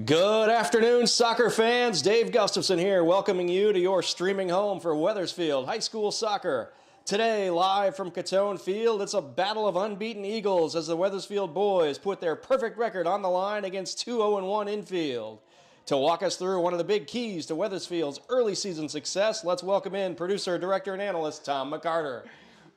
Good afternoon, soccer fans. Dave Gustafson here, welcoming you to your streaming home for Wethersfield High School Soccer. Today, live from Catone Field, it's a battle of unbeaten Eagles as the Wethersfield boys put their perfect record on the line against 2-0-1 Enfield. To walk us through one of the big keys to Wethersfield's early season success, let's welcome in producer, director, and analyst Tom McCarter.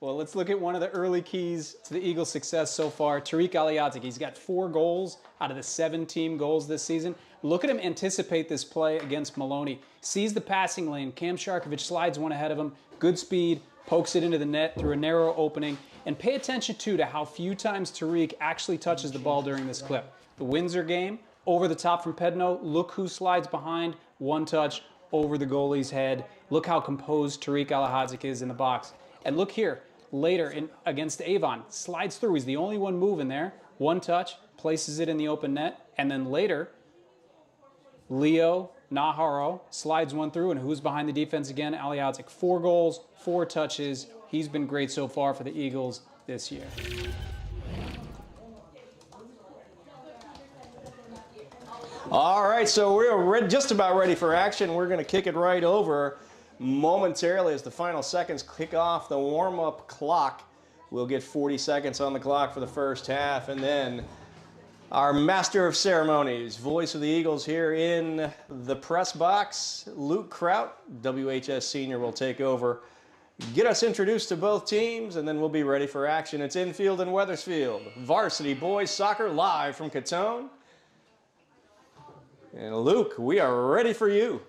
Well, let's look at one of the early keys to the Eagles' success so far. Tariq Aliatic, he's got 4 goals out of the 7 team goals this season. Look at him anticipate this play against Maloney. Sees the passing lane. Cam Sharkovich slides one ahead of him. Good speed, pokes it into the net through a narrow opening. And pay attention, too, to how few times Tariq actually touches the ball during this clip. The Windsor game, over the top from Pedno. Look who slides behind. One touch over the goalie's head. Look how composed Tariq Aliatic is in the box. And look here. Later against Avon, slides through. He's the only one moving there. One touch, places it in the open net. And then later, Leo Naharo slides one through. And who's behind the defense again? Aliatic. 4 goals, 4 touches. He's been great so far for the Eagles this year. All right, so we're just about ready for action. We're going to kick it right over momentarily as the final seconds kick off the warm-up clock. We'll get 40 seconds on the clock for the first half, and then our master of ceremonies, voice of the Eagles here in the press box, Luke Kraut, WHS senior, will take over, get us introduced to both teams, and then we'll be ready for action. It's Enfield and Wethersfield, varsity boys soccer live from Catone. And Luke, we are ready for you.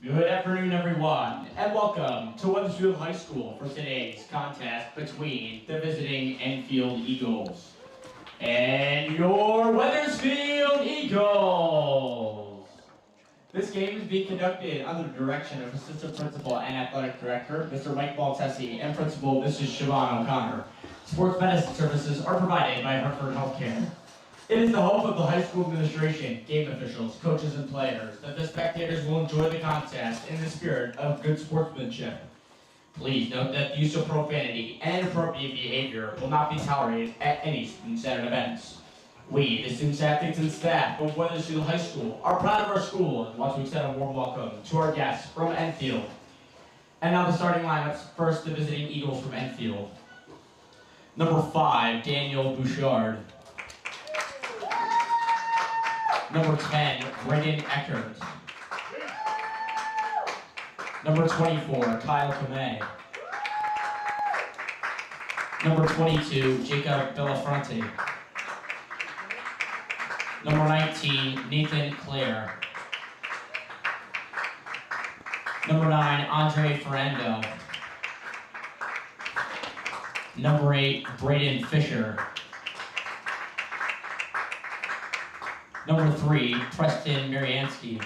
Good afternoon, everyone, and welcome to Wethersfield High School for today's contest between the visiting Enfield Eagles and your Wethersfield Eagles. This game is being conducted under the direction of Assistant Principal and Athletic Director, Mr. Mike Baltesi, and Principal, Mrs. Siobhan O'Connor. Sports medicine services are provided by Hartford Healthcare. It is the hope of the high school administration, game officials, coaches, and players that the spectators will enjoy the contest in the spirit of good sportsmanship. Please note that the use of profanity and inappropriate behavior will not be tolerated at any student-centered events. We, the students, athletes, and staff of Wethersfield High School, are proud of our school and want to extend a warm welcome to our guests from Enfield. And now the starting lineups. First, the visiting Eagles from Enfield. Number 5, Daniel Bouchard. Number 10, Brendan Eckert. Number 24, Kyle Kamei. Number 22, Jacob Bellafronte. Number 19, Nathan Clare. Number 9, Andre Ferrando. Number 8, Braden Fisher. Number 3, Preston Mariansky.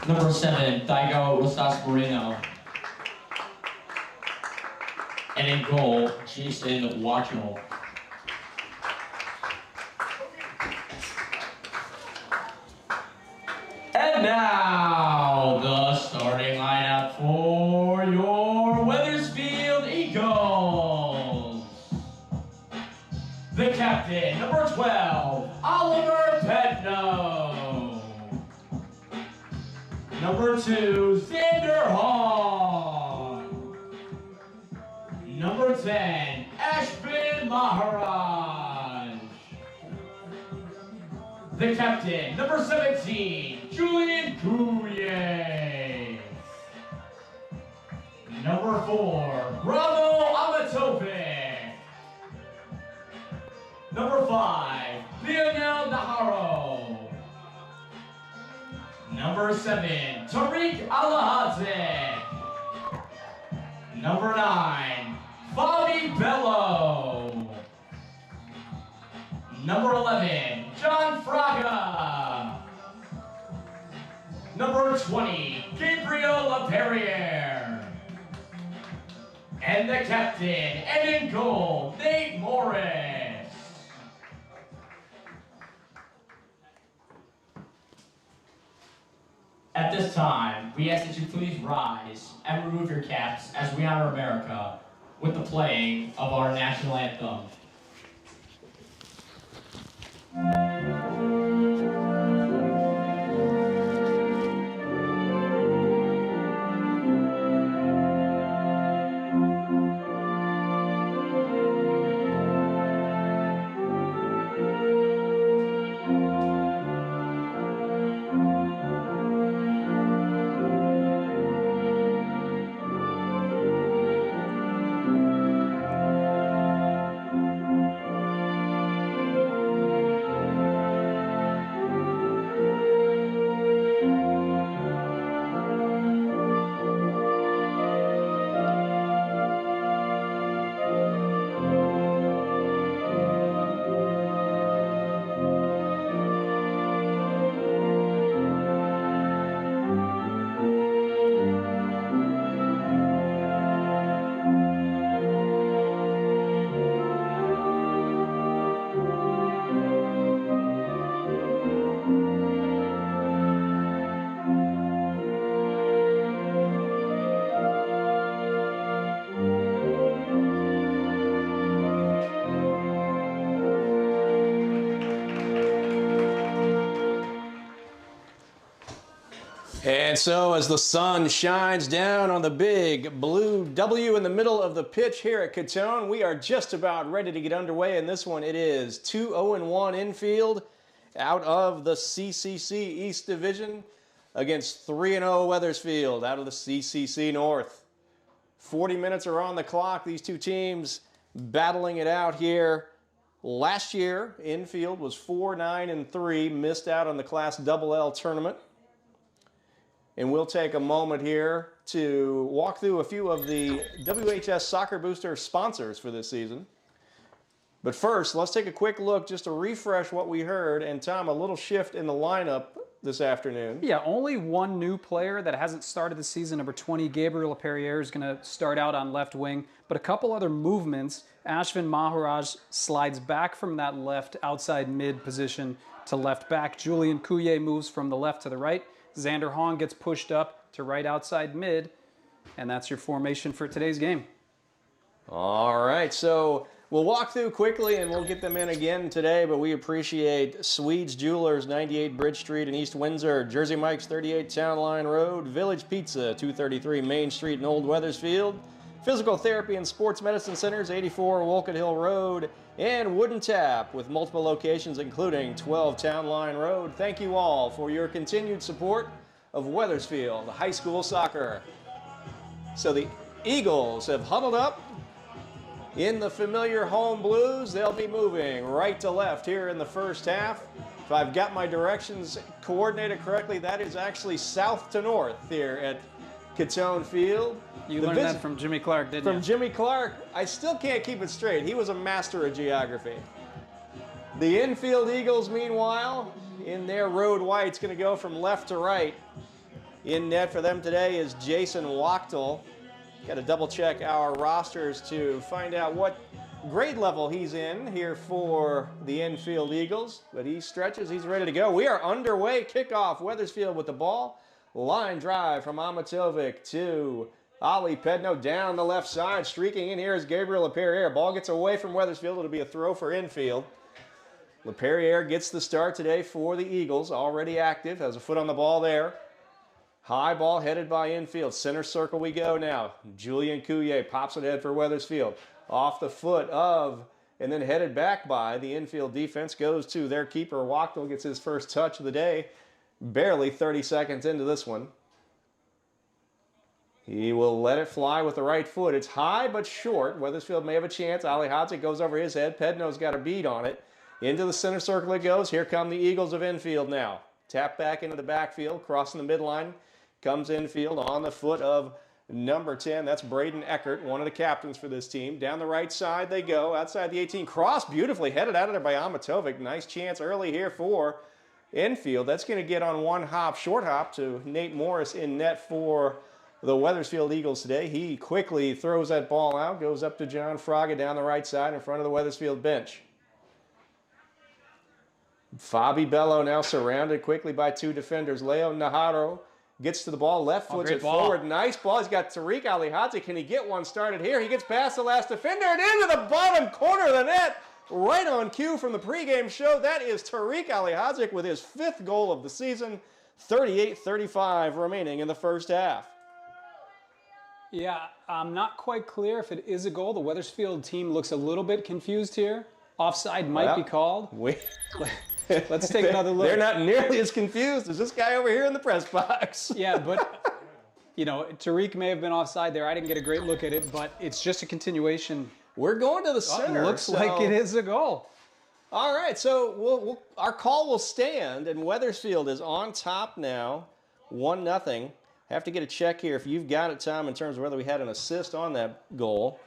Number 7, Daigo Rosas Moreno. And in goal, Jason Watchell. And now, the starting lineup for your Wethersfield Eagles. The captain, number 12, Oliver Pedno. Number 2, Xander Hahn. Number 10, Ashbin Maharaj. The captain, number 17, Julian Coulier. Number 4, Bravo Amatovic. Number 5, Lionel Naharo. Number 7, Tariq Aliatic. Number 9, Bobby Bello. Number 11, John Fraga. Number 20, Gabriel LaPerriere. And the captain, and in goal, Nate Morris. At this time, we ask that you please rise and remove your caps as we honor America with the playing of our national anthem. And so as the sun shines down on the big blue W in the middle of the pitch here at Catone, we are just about ready to get underway in this one. It is 2-0-1 Enfield out of the CCC East Division against 3-0 Wethersfield out of the CCC North. 40 minutes are on the clock. These two teams battling it out here. Last year, Enfield was 4-9-3, missed out on the Class LL tournament. And we'll take a moment here to walk through a few of the WHS Soccer Booster sponsors for this season. But first, let's take a quick look just to refresh what we heard. And Tom, a little shift in the lineup this afternoon. Yeah, only one new player that hasn't started the season. Number 20, Gabriel Perrier, is going to start out on left wing. But a couple other movements. Ashvin Maharaj slides back from that left outside mid position to left back. Julian Couillet moves from the left to the right. Xander Hahn gets pushed up to right outside mid, and that's your formation for today's game. All right, so we'll walk through quickly and we'll get them in again today, but we appreciate Swedes Jewelers, 98 Bridge Street in East Windsor, Jersey Mike's, 38 Town Line Road, Village Pizza, 233 Main Street in Old Wethersfield, Physical Therapy and Sports Medicine Centers, 84 Wolcott Hill Road, and Wooden Tap with multiple locations including 12 Town Line Road. Thank you all for your continued support of Wethersfield High School Soccer. So the Eagles have huddled up in the familiar home blues. They'll be moving right to left here in the first half. If I've got my directions coordinated correctly, that is actually south to north here at Catone Field. You learned that from Jimmy Clark, didn't you? From Jimmy Clark. I still can't keep it straight. He was a master of geography. The Enfield Eagles, meanwhile, in their road white's going to go from left to right. In net for them today is Jason Wachtel. Got to double check our rosters to find out what grade level he's in here for the Enfield Eagles. But he stretches, he's ready to go. We are underway. Kickoff, Wethersfield with the ball. Line drive from Amatovic to Ali Pedno down the left side. Streaking in here is Gabriel Perrier. Ball gets away from Wethersfield. It'll be a throw for Enfield. LePerriere gets the start today for the Eagles. Already active. Has a foot on the ball there. High ball headed by Enfield. Center circle we go now. Julian Couillet pops it ahead for Wethersfield. Off the foot of, and then headed back by the Enfield defense. Goes to their keeper. Wachtel gets his first touch of the day. Barely 30 seconds into this one. He will let it fly with the right foot. It's high but short. Wethersfield may have a chance. Ali Hadzik goes over his head. Pedno's got a beat on it. Into the center circle it goes. Here come the Eagles of Enfield now. Tap back into the backfield. Crossing the midline. Comes Enfield on the foot of number 10. That's Braden Eckert, one of the captains for this team. Down the right side they go. Outside the 18. Cross beautifully headed out of there by Amatovic. Nice chance early here for Enfield. That's going to get on one hop, short hop to Nate Morris in net for the Wethersfield Eagles today. He quickly throws that ball out, goes up to John Fraga down the right side in front of the Wethersfield bench. Fabi Bello now surrounded quickly by two defenders. Leo Najarro gets to the ball, left foots it forward. Nice ball. He's got Tariq Ali Hadzik. Can he get one started here? He gets past the last defender and into the bottom corner of the net. right on cue from the pregame show. That is Tariq Alihadzic with his 5th goal of the season. 38-35 remaining in the first half. Yeah, I'm not quite clear if it is a goal. The Wethersfield team looks a little bit confused here. Offside might be called. Let's take another look. They're not nearly as confused as this guy over here in the press box. Yeah, but, you know, Tariq may have been offside there. I didn't get a great look at it, but it's just a continuation. We're going to the center. It looks like it is a goal. All right, so our call will stand, and Wethersfield is on top now, 1-0. Have to get a check here if you've got it, Tom, in terms of whether we had an assist on that goal.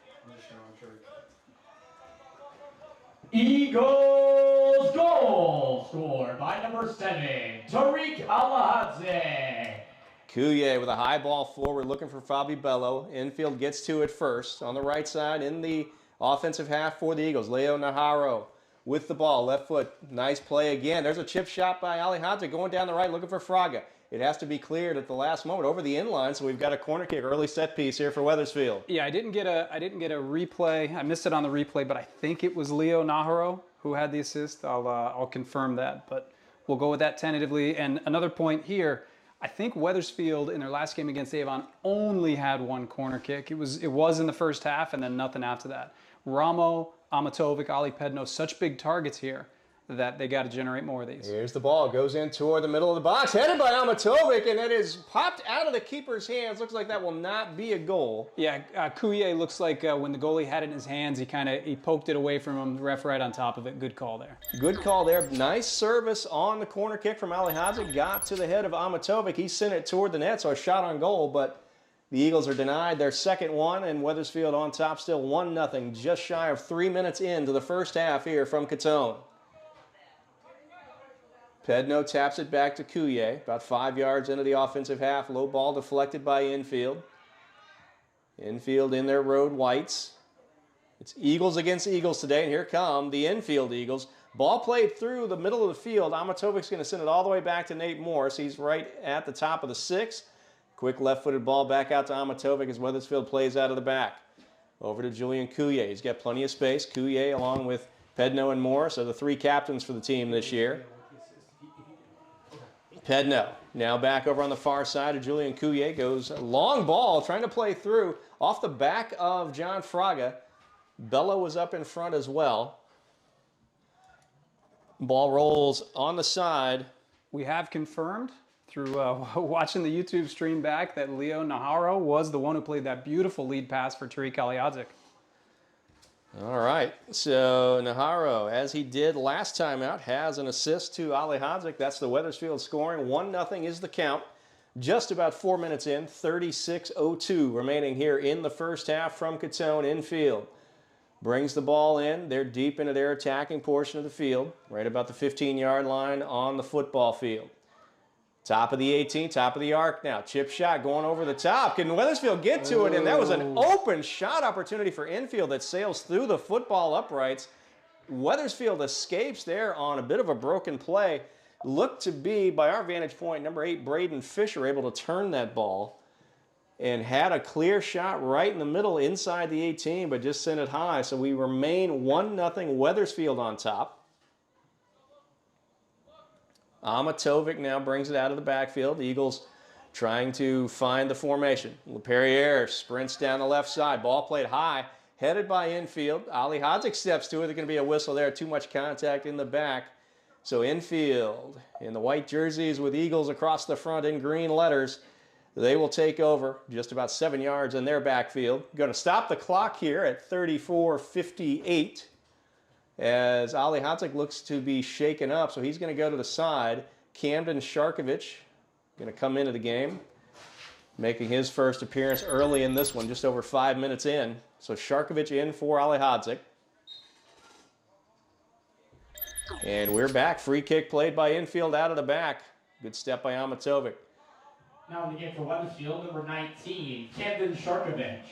Eagles goal scored by number 7, Tariq Alahadze. Couillet with a high ball forward looking for Fabi Bello. Enfield gets to it first on the right side in the offensive half for the Eagles. Leo Najarro with the ball, left foot. Nice play again. There's a chip shot by Alihadze going down the right looking for Fraga. It has to be cleared at the last moment over the inline, so we've got a corner kick, early set piece here for Wethersfield. Yeah, I didn't get a replay. I missed it on the replay, but I think it was Leo Najarro who had the assist. I'll confirm that, but we'll go with that tentatively. And another point here, I think Wethersfield in their last game against Avon only had 1 corner kick. It was in the first half and then nothing after that. Ramo, Amatovic, Ali Pedno, such big targets here that they got to generate more of these. Here's the ball. Goes in toward the middle of the box. Headed by Amatovic, and it is popped out of the keeper's hands. Looks like that will not be a goal. Yeah, Couillet looks like when the goalie had it in his hands, he poked it away from him. The ref right on top of it. Good call there. Good call there. Nice service on the corner kick from Alihadze. Got to the head of Amatovic. He sent it toward the net, so a shot on goal, but the Eagles are denied their second one, and Wethersfield on top still 1-0, just shy of 3 minutes into the first half here from Catone. Pedno taps it back to Couillet, about 5 yards into the offensive half. Low ball deflected by Enfield. Enfield in their road whites. It's Eagles against Eagles today, and here come the Enfield Eagles. Ball played through the middle of the field. Amatovic's going to send it all the way back to Nate Morris. He's right at the top of the 6. Quick left-footed ball back out to Amatovic as Wethersfield plays out of the back. Over to Julian Couillet. He's got plenty of space. Couillet along with Pedno and Morris are the 3 captains for the team this year. Pedno now back over on the far side of Julian Couillet. Goes long ball trying to play through off the back of John Fraga. Bello was up in front as well. Ball rolls on the side. We have confirmed through watching the YouTube stream back that Leo Najarro was the one who played that beautiful lead pass for Tariq Alihadzic. All right, so Najarro, as he did last time out, has an assist to Alihadzic. That's the Wethersfield scoring. 1-0 is the count. Just about 4 minutes in, 36:02 remaining here in the first half from Catone. Enfield brings the ball in. They're deep into their attacking portion of the field, right about the 15-yard line on the football field. Top of the 18, top of the arc now. Chip shot going over the top. Can Wethersfield get to it? And that was an open shot opportunity for Enfield that sails through the football uprights. Wethersfield escapes there on a bit of a broken play. Looked to be, by our vantage point, number 8, Braden Fisher, able to turn that ball and had a clear shot right in the middle inside the 18, but just sent it high. So we remain 1-0 Wethersfield on top. Amatovic now brings it out of the backfield. The Eagles trying to find the formation. LePerriere sprints down the left side. Ball played high, headed by Enfield. Alihadzic steps to it. There's going to be a whistle there. Too much contact in the back. So Enfield in the white jerseys with Eagles across the front in green letters. They will take over just about 7 yards in their backfield. Going to stop the clock here at 34:58. As Alihadzic looks to be shaken up, so he's going to go to the side. Camden Sharkovich going to come into the game, making his first appearance early in this one, just over 5 minutes in. So Sharkovich in for Alihadzic. And we're back. Free kick played by Enfield out of the back. Good step by Amatovic. Now in the game for Wethersfield, number 19, Camden Sharkovich.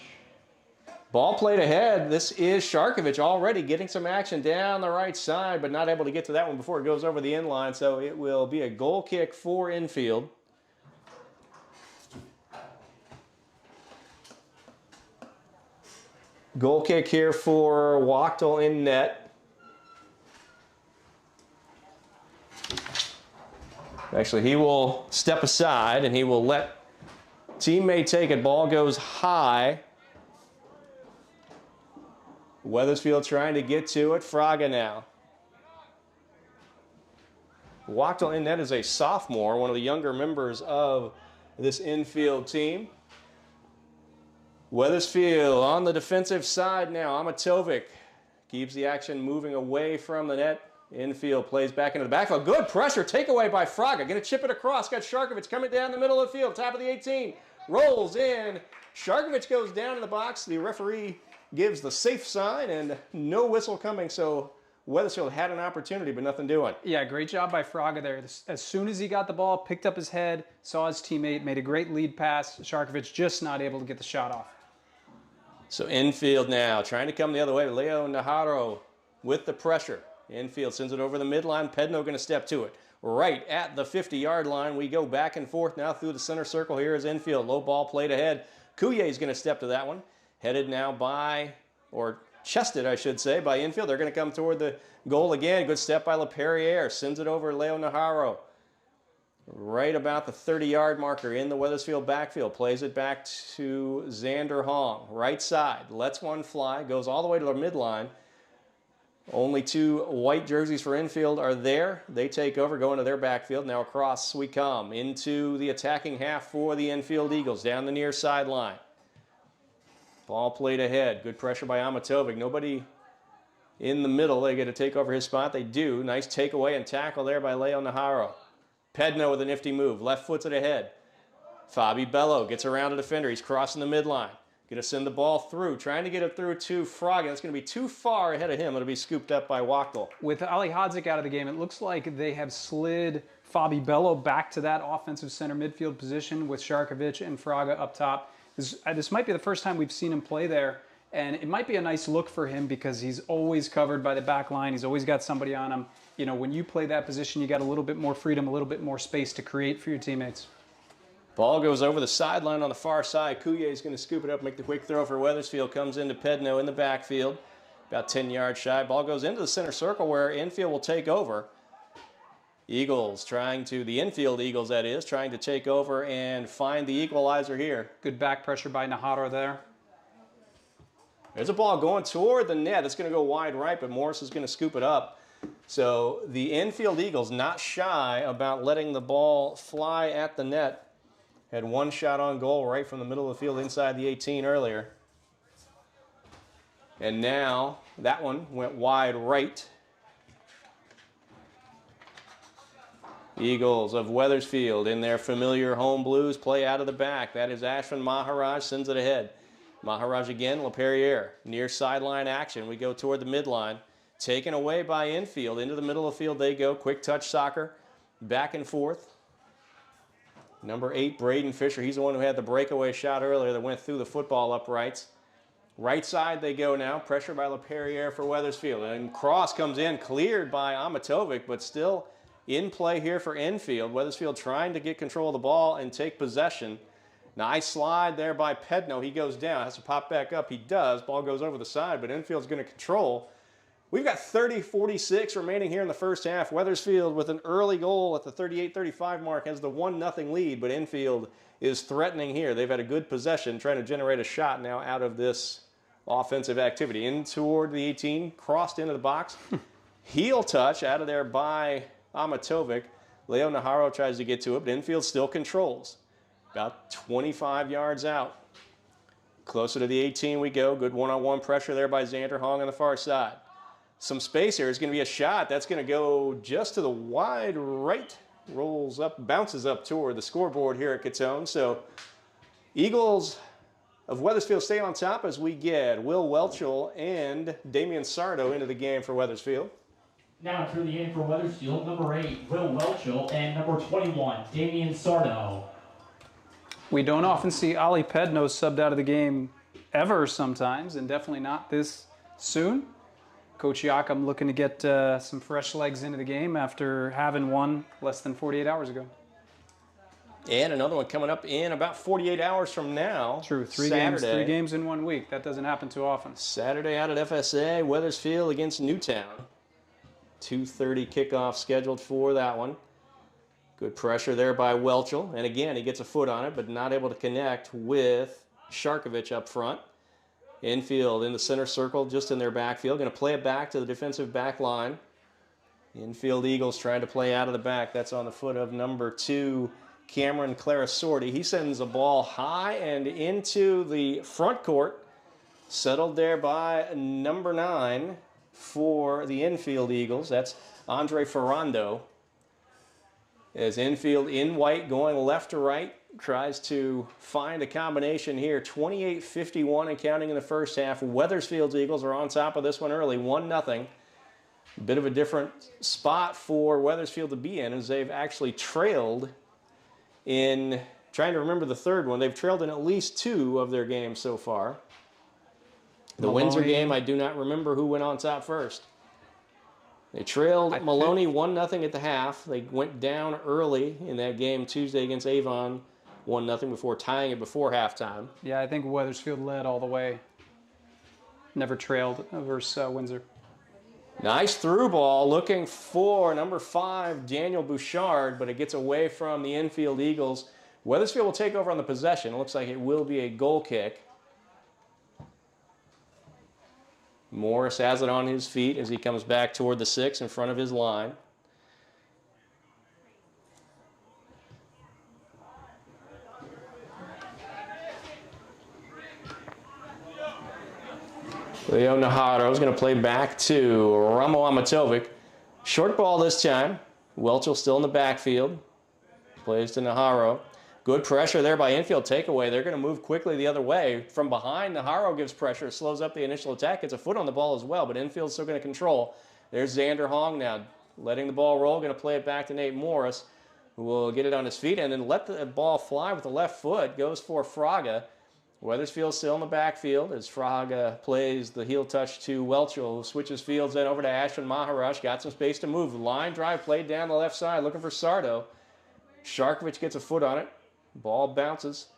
Ball played ahead. This is Sharkovich already getting some action down the right side, but not able to get to that one before it goes over the end line. So it will be a goal kick for Enfield. Goal kick here for Wachtel in net. Actually, he will step aside and he will let teammate take it. Ball goes high. Wethersfield trying to get to it. Fraga now. Wachtel in net is a sophomore, one of the younger members of this Enfield team. Wethersfield on the defensive side now. Amatovic keeps the action moving away from the net. Enfield plays back into the backfield. Good pressure. Takeaway by Fraga. Going to chip it across. Got Sharkovich coming down the middle of the field. Top of the 18. Rolls in. Sharkovich goes down in the box. The referee gives the safe sign and no whistle coming. So Wethersfield had an opportunity, but nothing doing. Yeah, great job by Fraga there. As soon as he got the ball, picked up his head, saw his teammate, made a great lead pass. Sharkovich just not able to get the shot off. So Enfield now trying to come the other way. Leo Najarro with the pressure. Enfield sends it over the midline. Pedno going to step to it. Right at the 50-yard line. We go back and forth now through the center circle. Here is Enfield. Low ball played ahead. Coulier is going to step to that one. Headed now by, or chested I should say, by Enfield. They're going to come toward the goal again. Good step by LaPerriere. Sends it over to Leo Najarro. Right about the 30-yard marker in the Wethersfield backfield. Plays it back to Xander Hong. Right side. Lets one fly. Goes all the way to the midline. Only two white jerseys for Enfield are there. They take over, go into their backfield. Now across we come into the attacking half for the Enfield Eagles. Down the near sideline. Ball played ahead. Good pressure by Amatovic. Nobody in the middle. They get to take over his spot. They do. Nice takeaway and tackle there by Leo Najarro. Pedno with a nifty move. Left foot's it ahead. Fabi Bello gets around a defender. He's crossing the midline. Going to send the ball through. Trying to get it through to Fraga. That's going to be too far ahead of him. It'll be scooped up by Wachtel. With Ali Hadzik out of the game, it looks like they have slid Fabi Bello back to that offensive center midfield position with Sharkovich and Fraga up top. This might be the first time we've seen him play there, and it might be a nice look for him because he's always covered by the back line. He's always got somebody on him. You know, when you play that position, you got a little bit more freedom, a little bit more space to create for your teammates. Ball goes over the sideline on the far side. Coulier is going to scoop it up, make the quick throw for Wethersfield. Comes into Pedno in the backfield, about 10 yards shy. Ball goes into the center circle where Enfield will take over. Eagles trying to, the Enfield Eagles that is, trying to take over and find the equalizer here. Good back pressure by Najarro there. There's a ball going toward the net. It's going to go wide right, but Morris is going to scoop it up. So the Enfield Eagles not shy about letting the ball fly at the net. Had one shot on goal right from the middle of the field inside the 18 earlier. And now that one went wide right. Eagles of Wethersfield in their familiar home blues play out of the back. That is Ashwin Maharaj, sends it ahead. Maharaj again, LaPerriere. Near sideline action. We go toward the midline. Taken away by Enfield. Into the middle of the field they go. Quick touch soccer. Back and forth. Number 8, Braden Fisher. He's the one who had the breakaway shot earlier that went through the football uprights. Right side they go now. Pressure by LaPerriere for Wethersfield. And cross comes in, cleared by Amatovic, but still in play here for Enfield. Wethersfield trying to get control of the ball and take possession. Nice slide there by Pedno. He goes down. Has to pop back up. He does. Ball goes over the side, but Enfield's going to control. We've got 30-46 remaining here in the first half. Wethersfield with an early goal at the 38-35 mark has the 1-0 lead, but Enfield is threatening here. They've had a good possession, trying to generate a shot now out of this offensive activity. In toward the 18, crossed into the box. Heel touch out of there by Amatovic. Leo Najarro tries to get to it, but Enfield still controls. About 25 yards out. Closer to the 18 we go. Good one-on-one pressure there by Xander Hong on the far side. Some space here. It's going to be a shot. That's going to go just to the wide right. Rolls up, bounces up toward the scoreboard here at Catone. So Eagles of Wethersfield stay on top as we get Will Welchel and Damian Sardo into the game for Wethersfield. Now turning in for Wethersfield, number 8, Will Welchel, and number 21, Damian Sardo. We don't often see Ali Pedno subbed out of the game ever sometimes, and definitely not this soon. Coach Yakum looking to get some fresh legs into the game after having one less than 48 hours ago. And another one coming up in about 48 hours from now. True, three Saturday. games in 1 week. That doesn't happen too often. Saturday out at FSA, Wethersfield against Newtown. 2:30 kickoff scheduled for that one. Good pressure there by Welchel. And again, he gets a foot on it, but not able to connect with Sharkovich up front. Enfield in the center circle, just in their backfield. Going to play it back to the defensive back line. Enfield Eagles trying to play out of the back. That's on the foot of number 2, Cameron Clarasorti. He sends a ball high and into the front court. Settled there by number 9 for the Enfield Eagles. That's Andre Ferrando. As Enfield in white going left to right. Tries to find a combination here. 28-51 and counting in the first half. Wethersfield's Eagles are on top of this one early, 1-0. A bit of a different spot for Wethersfield to be in as they've actually trailed in, trying to remember the third one, they've trailed in at least 2 of their games so far. The Windsor game, I do not remember who went on top first. They trailed Maloney 1-0 at the half. They went down early in that game Tuesday against Avon, 1-0 before tying it before halftime. Yeah, I think Wethersfield led all the way. Never trailed versus Windsor. Nice through ball looking for number 5, Daniel Bouchard, but it gets away from the Enfield Eagles. Wethersfield will take over on the possession. It looks like it will be a goal kick. Morris has it on his feet as he comes back toward the 6 in front of his line. Leo Najarro is going to play back to Ramo Amatovic. Short ball this time. Welchel still in the backfield. Plays to Najarro. Good pressure there by Enfield. Takeaway. They're going to move quickly the other way. From behind, Najarro gives pressure, slows up the initial attack, gets a foot on the ball as well, but Enfield's still going to control. There's Xander Hong now, letting the ball roll. Going to play it back to Nate Morris, who will get it on his feet and then let the ball fly with the left foot. Goes for Fraga. Wethersfield still in the backfield as Fraga plays the heel touch to Welchel, who switches fields then over to Ashwin Maharaj. Got some space to move. Line drive played down the left side, looking for Sardo. Sharkovich gets a foot on it. Ball bounces.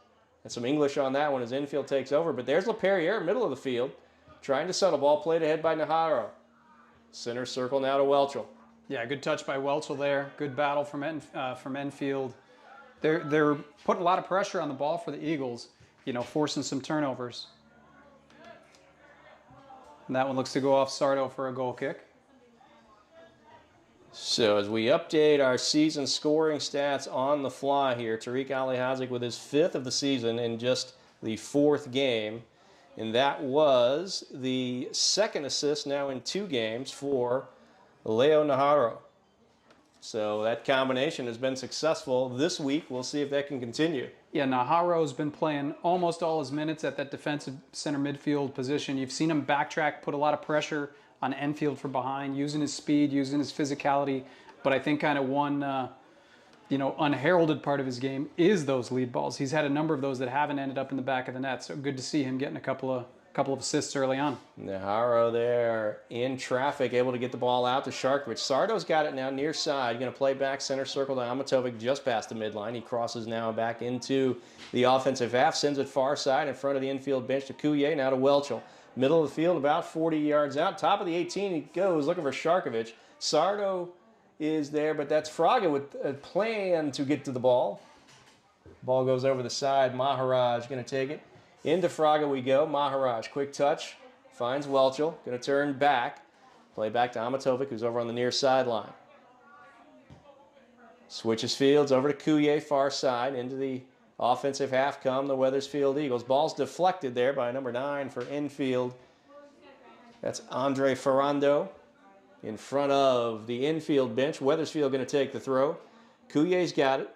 And some English on that one as Enfield takes over. But there's LaPerriere, middle of the field, trying to settle. Ball played ahead by Najarro. Center circle now to Welchel. Yeah, good touch by Welchel there. Good battle from Enfield. They're putting a lot of pressure on the ball for the Eagles, you know, forcing some turnovers. And that one looks to go off Sardo for a goal kick. So as we update our season scoring stats on the fly here, Tariq Alihazik with his 5th of the season in just the 4th game. And that was the 2nd assist now in 2 games for Leo Najarro. So that combination has been successful this week. We'll see if that can continue. Yeah, Najarro's been playing almost all his minutes at that defensive center midfield position. You've seen him backtrack, put a lot of pressure on Enfield from behind, using his speed, using his physicality. But I think kind of one, unheralded part of his game is those lead balls. He's had a number of those that haven't ended up in the back of the net. So good to see him getting a couple of assists early on. Najarro there in traffic, able to get the ball out to Sharkovich. Sardo's got it now near side. Going to play back center circle to Amatovic just past the midline. He crosses now back into the offensive half, sends it far side in front of the infield bench to Coulier, now to Welchel. Middle of the field, about 40 yards out. Top of the 18, he goes looking for Sharkovich. Sardo is there, but that's Fraga with a plan to get to the ball. Ball goes over the side. Maharaj going to take it. Into Fraga we go. Maharaj, quick touch. Finds Welchel. Going to turn back. Play back to Amatovic, who's over on the near sideline. Switches fields over to Coulier, far side. Into the offensive half come the Wethersfield Eagles. Ball's deflected there by number 9 for Enfield. That's Andre Ferrando in front of the infield bench. Wethersfield going to take the throw. Coulier's got it.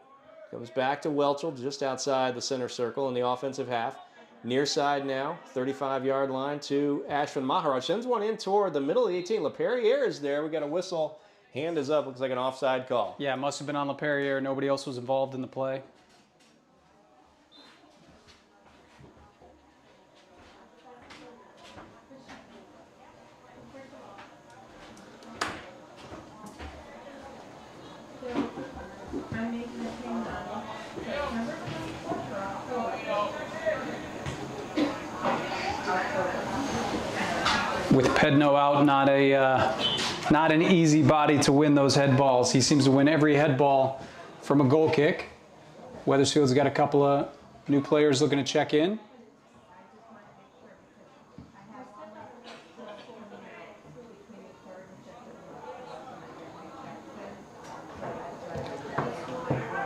Comes back to Welchel just outside the center circle in the offensive half. Near side now, 35-yard line to Ashwin Maharaj. Sends one in toward the middle of the 18. LaPerriere is there. We got a whistle. Hand is up. Looks like an offside call. Yeah, it must have been on LaPerriere. Nobody else was involved in the play. With Pedno out, not an easy body to win those head balls. He seems to win every head ball from a goal kick. Wethersfield's got a couple of new players looking to check in.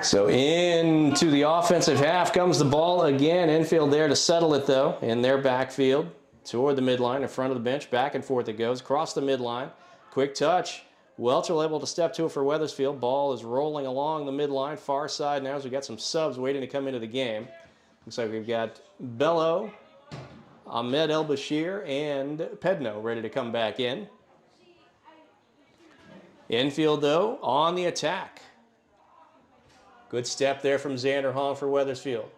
So into the offensive half comes the ball again. Enfield there to settle it, though, in their backfield. Toward the midline, in front of the bench. Back and forth it goes. Across the midline. Quick touch. Welchel able to step to it for Wethersfield. Ball is rolling along the midline. Far side now as we got some subs waiting to come into the game. Looks like we've got Bello, Ahmed El-Bashir, and Pedno ready to come back in. Enfield, though, on the attack. Good step there from Xander Hong for Wethersfield.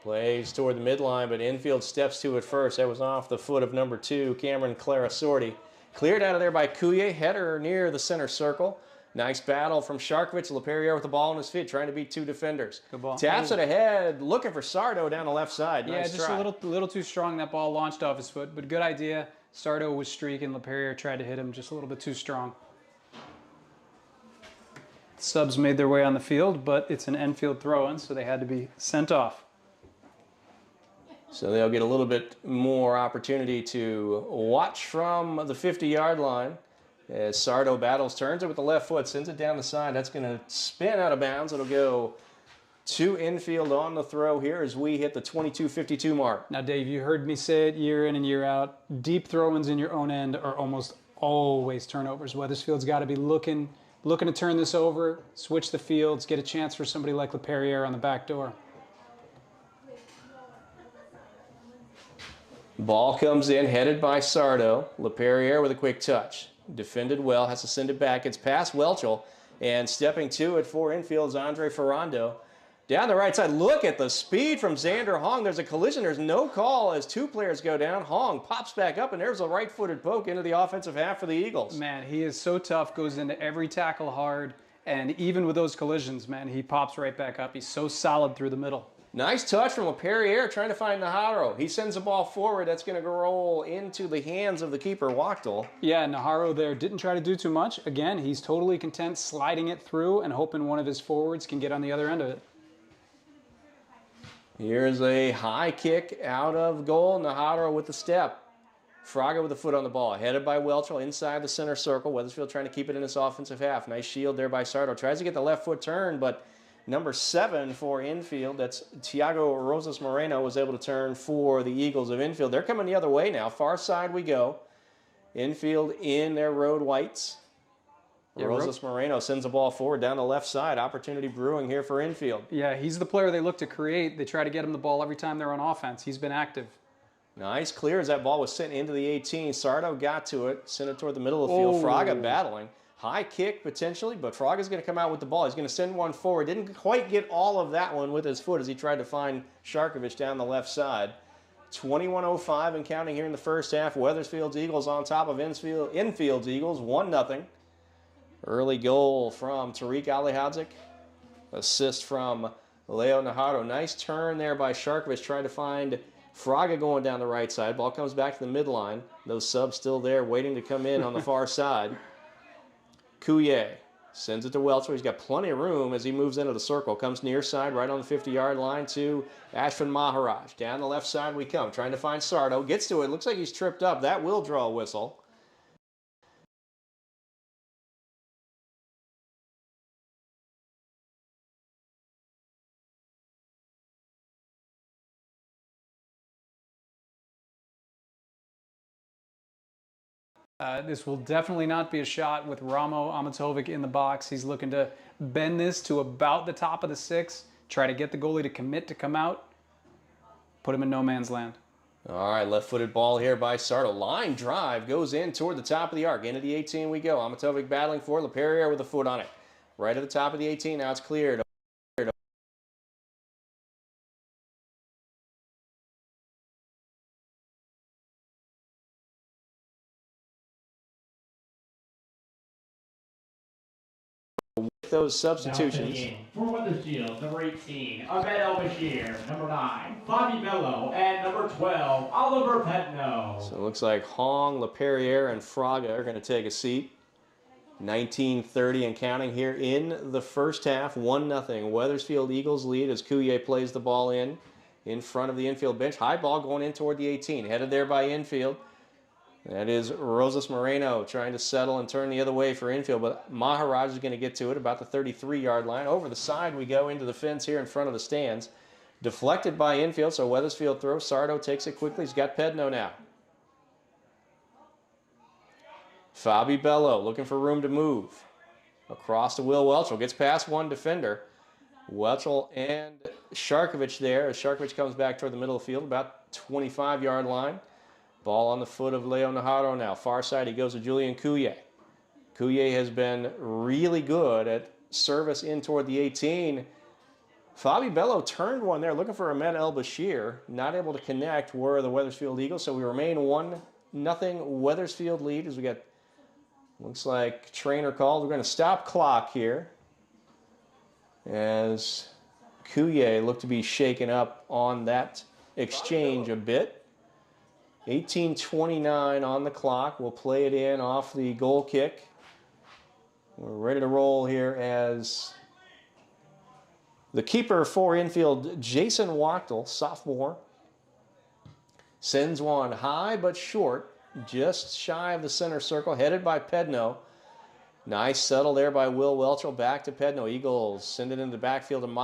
Plays toward the midline, but Enfield steps to it first. That was off the foot of number 2, Cameron Clarasorti. Cleared out of there by Couye. Header near the center circle. Nice battle from Sharkovich. LePerriere with the ball in his feet, trying to beat 2 defenders. Good ball. Taps it ahead, looking for Sardo down the left side. Yeah, Nice just try. a little too strong. That ball launched off his foot, but good idea. Sardo was streaking. LePerriere tried to hit him just a little bit too strong. Subs made their way on the field, but it's an Enfield throw-in, so they had to be sent off. So they'll get a little bit more opportunity to watch from the 50-yard line as Sardo battles, turns it with the left foot, sends it down the side. That's going to spin out of bounds. It'll go to Enfield on the throw here as we hit the 22-52 mark. Now, Dave, you heard me say it year in and year out. Deep throw-ins in your own end are almost always turnovers. Wethersfield's got to be looking to turn this over, switch the fields, get a chance for somebody like LePerriere on the back door. Ball comes in, headed by Sardo. LePerriere with a quick touch. Defended well, has to send it back. It's past Welchel, and stepping to it for Enfield's Andre Ferrando. Down the right side, look at the speed from Xander Hong. There's a collision. There's no call as 2 players go down. Hong pops back up, and there's a right-footed poke into the offensive half for the Eagles. Man, he is so tough, goes into every tackle hard, and even with those collisions, man, he pops right back up. He's so solid through the middle. Nice touch from LePerriere trying to find Najarro. He sends the ball forward. That's going to roll into the hands of the keeper, Wachtel. Yeah, Najarro there didn't try to do too much. Again, he's totally content sliding it through and hoping one of his forwards can get on the other end of it. Here's a high kick out of goal. Najarro with the step. Fraga with the foot on the ball. Headed by Welchel inside the center circle. Wethersfield trying to keep it in his offensive half. Nice shield there by Sardo. Tries to get the left foot turn, but number 7 for Enfield, that's Tiago Rosas Moreno, was able to turn for the Eagles of Enfield. They're coming the other way now. Far side we go. Enfield in their road whites. Yeah, Rosas Moreno sends the ball forward down the left side. Opportunity brewing here for Enfield. Yeah, he's the player they look to create. They try to get him the ball every time they're on offense. He's been active. Nice clear as that ball was sent into the 18. Sardo got to it, sent it toward the middle of the field. Fraga battling. High kick potentially, but Fraga's going to come out with the ball. He's going to send one forward. Didn't quite get all of that one with his foot as he tried to find Sharkovich down the left side. 21:05 and counting here in the first half. Wethersfield's Eagles on top of Enfield's Eagles, 1-0. Early goal from Tariq Alihadzik. Assist from Leo Najarro. Nice turn there by Sharkovich trying to find Fraga going down the right side. Ball comes back to the midline. Those subs still there waiting to come in on the far side. Couye sends it to Welchel. He's got plenty of room as he moves into the circle. Comes near side, right on the 50-yard line to Ashvin Maharaj. Down the left side we come, trying to find Sardo. Gets to it. Looks like he's tripped up. That will draw a whistle. This will definitely not be a shot with Ramo Amatovic in the box. He's looking to bend this to about the top of the 6, try to get the goalie to commit to come out, put him in no man's land. All right, left-footed ball here by Sardo. Line drive goes in toward the top of the arc. Into the 18 we go. Amatovic battling for it. LePerriere with a foot on it. Right at the top of the 18. Now it's cleared. Those substitutions. For Wethersfield, number 18, Ahmed El-Bashir, number 9, Bobby Bello, and number 12, Oliver Pedno. So it looks like Hong, LePerriere, and Fraga are going to take a seat. 19:30 and counting here in the first half. 1-0. Wethersfield Eagles lead as Coulier plays the ball in front of the Enfield bench. High ball going in toward the 18. Headed there by Enfield. That is Rosas Moreno trying to settle and turn the other way for Enfield, but Maharaj is going to get to it about the 33-yard line. Over the side we go into the fence here in front of the stands. Deflected by Enfield, so Wethersfield throws. Sardo takes it quickly. He's got Pedno now. Fabi Bello looking for room to move. Across to Will Welchel. Gets past one defender. Welchel and Sharkovich there as Sharkovich comes back toward the middle of the field, about 25-yard line. Ball on the foot of Leo Najarro now. Far side he goes to Julian Coulier. Coulier has been really good at service in toward the 18. Fabi Bello turned one there looking for Ahmed El Bashir. Not able to connect were the Wethersfield Eagles, so we remain 1-0 Wethersfield lead as we get, looks like trainer called. We're going to stop clock here as Coulier looked to be shaken up on that exchange a bit. 18:29 on the clock. We'll play it in off the goal kick. We're ready to roll here as the keeper for Enfield, Jason Wachtel, sophomore, sends one high but short, just shy of the center circle, headed by Pedno. Nice settle there by Will Welchel. Back to Pedno. Eagles send it into the backfield to Mock.